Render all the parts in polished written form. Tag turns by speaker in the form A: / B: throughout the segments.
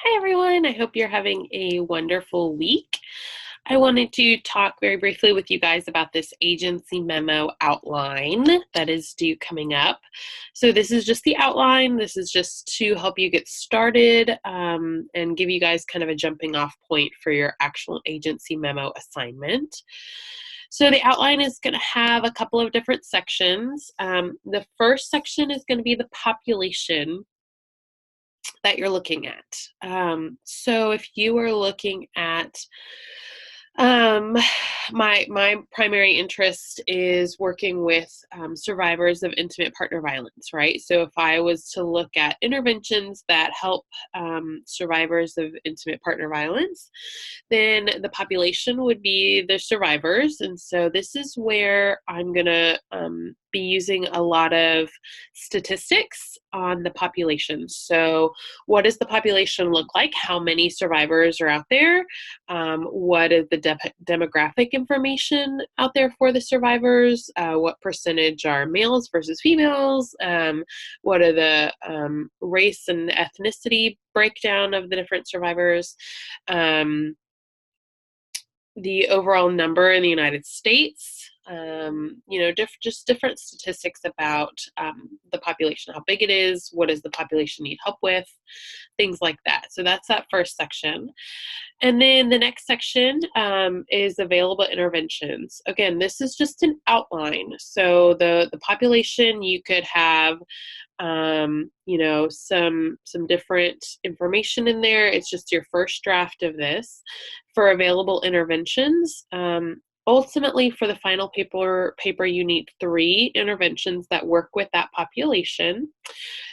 A: Hi, everyone. I hope you're having a wonderful week. I wanted to talk very briefly with you guys about this agency memo outline that is due coming up. So, this is just the outline. This is just to help you get started and give you guys kind of a jumping off point for your actual agency memo assignment. So, the outline is going to have a couple of different sections. The first section is going to be the population that you're looking at. So if you are looking at um, my primary interest is working with survivors of intimate partner violence, right? So if I was to look at interventions that help survivors of intimate partner violence, then the population would be the survivors. And so this is where I'm going to be using a lot of statistics on the population. So, what does the population look like? How many survivors are out there? What is the demographic information out there for the survivors? What percentage are males versus females? What are the race and ethnicity breakdown of the different survivors? The overall number in the United States, just different statistics about the population, how big it is, what does the population need help with, things like that. So that's that first section. And then the next section is available interventions. Again, this is just an outline. So the population, you could have some different information in there. It's just your first draft of this for available interventions. Ultimately, for the final paper, you need 3 interventions that work with that population.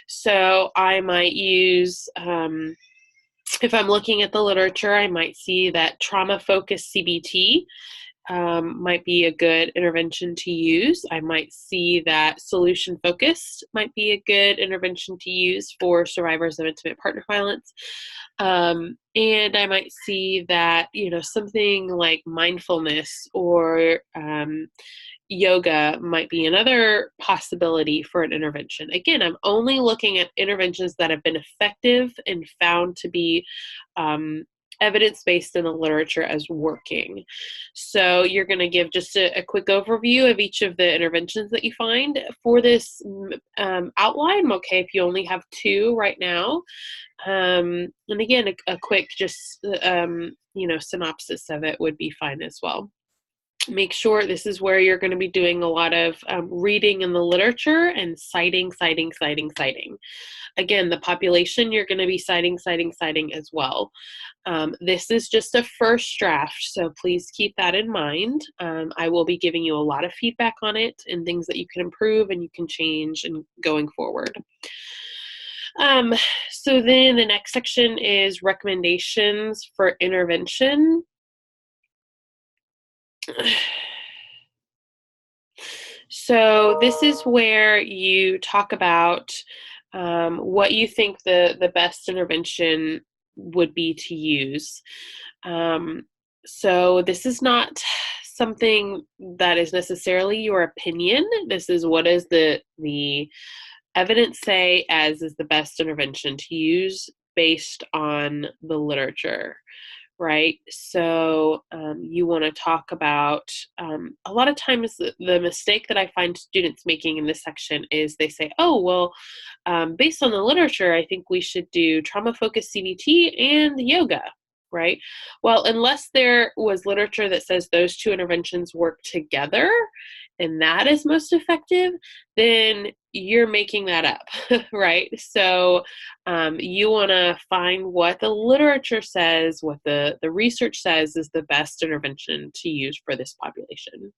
A: So I might use, if I'm looking at the literature, I might see that trauma-focused CBT might be a good intervention to use. I might see that solution focused might be a good intervention to use for survivors of intimate partner violence. And I might see that, something like mindfulness or yoga might be another possibility for an intervention. Again, I'm only looking at interventions that have been effective and found to be evidence-based in the literature as working. So you're going to give just a quick overview of each of the interventions that you find for this outline. Okay, if you only have 2 right now. And again, a quick just, synopsis of it would be fine as well. Make sure this is where you're going to be doing a lot of reading in the literature and citing. Again, the population, you're going to be citing as well. This is just a first draft, so please keep that in mind. I will be giving you a lot of feedback on it and things that you can improve and you can change and going forward. So then the next section is recommendations for intervention. So this is where you talk about what you think the best intervention would be to use. So this is not something that is necessarily your opinion. This is what is the evidence say as is the best intervention to use based on the literature. Right? So you want to talk about, a lot of times the mistake that I find students making in this section is they say, oh, well, based on the literature, I think we should do trauma-focused CBT and yoga, right? Well, unless there was literature that says those 2 interventions work together and that is most effective, then you're making that up, right? So you want to find what the literature says, what the research says is the best intervention to use for this population.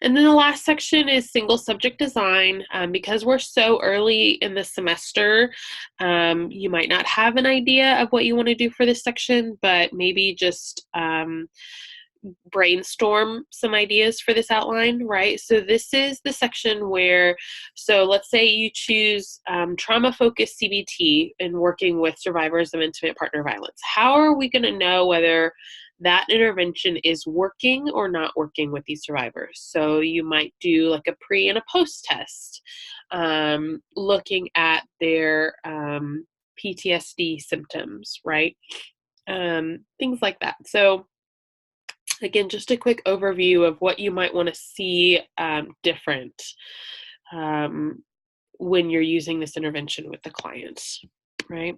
A: And then the last section is single subject design. Because we're so early in the semester, you might not have an idea of what you want to do for this section, but maybe just brainstorm some ideas for this outline, right? So this is the section where, so let's say you choose trauma-focused CBT in working with survivors of intimate partner violence. How are we going to know whether that intervention is working or not working with these survivors? So you might do like a pre and a post test, looking at their PTSD symptoms, right? Things like that. So again, just a quick overview of what you might want to see different um, when you're using this intervention with the clients, right?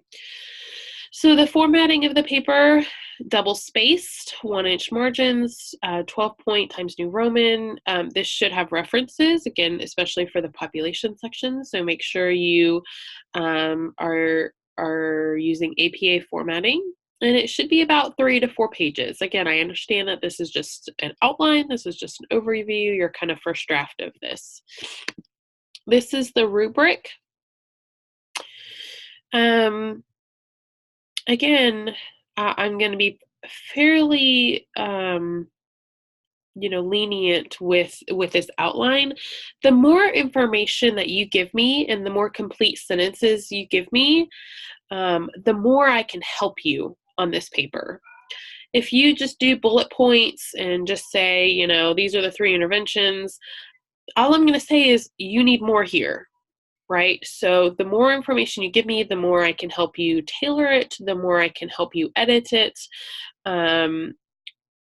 A: So the formatting of the paper, double spaced, 1-inch margins, 12 point Times New Roman. This should have references, again, especially for the population section. So make sure you are using APA formatting. And it should be about 3 to 4 pages. Again, I understand that this is just an outline. This is just an overview, your kind of first draft of this. This is the rubric. Again, I'm going to be fairly, lenient with this outline. The more information that you give me and the more complete sentences you give me, the more I can help you on this paper. If you just do bullet points and just say, these are the 3 interventions, all I'm going to say is you need more here, right? So the more information you give me, the more I can help you tailor it, the more I can help you edit it.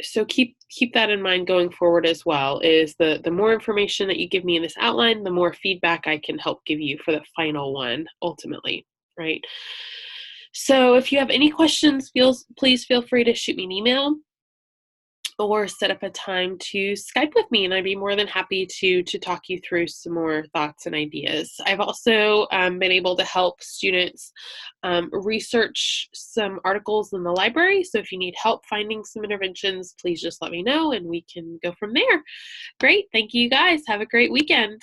A: So keep that in mind going forward as well, is the more information that you give me in this outline, the more feedback I can help give you for the final one ultimately, right? So if you have any questions, please feel free to shoot me an email or set up a time to Skype with me, and I'd be more than happy to talk you through some more thoughts and ideas. I've also been able to help students research some articles in the library, so if you need help finding some interventions, please just let me know and we can go from there. Great, thank you guys. Have a great weekend.